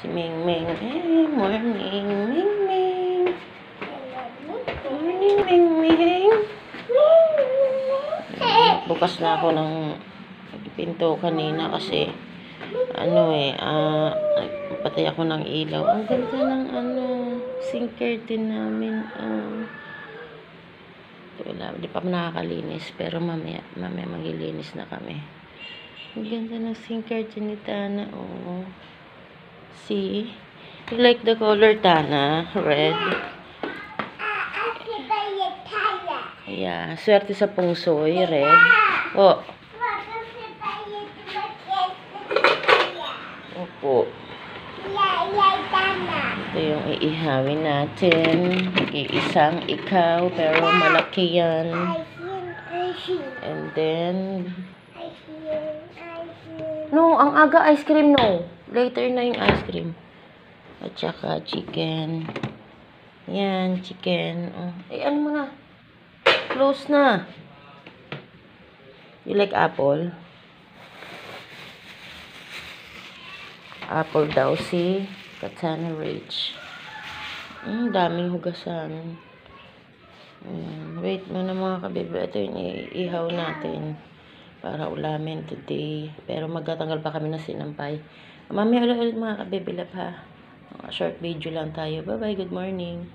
Si Ming Ming. Hey, morning, Ming Ming. Morning, Ming Ming. Bukas na ako ng pinto kanina kasi patay ako ng ilaw. Ang ganda ng sink curtain namin. Di pa nakakalinis pero mamaya maglilinis na kami. Ang ganda ng sink curtain ni Tana. Oh. See? You like the color, Tana? Red? Yeah. Swerte sa pungsoy. Red. Oh. Opo. Ito yung iihawin natin. Iisang ikaw, pero malaki yan. And then, no, ang aga ice cream, no. Later na yung ice cream. At saka chicken. Yan, chicken. Oh. Ano mo na? Close na. You like apple? Apple daw si Katana Rich. Daming hugasan. Wait muna mga kabebe. Ito yung iihaw natin para ulamin today. Pero magtatanggal pa kami ng sinampay. Mamaya ulit mga kabebe lap ha. Short video lang tayo. Bye bye. Good morning.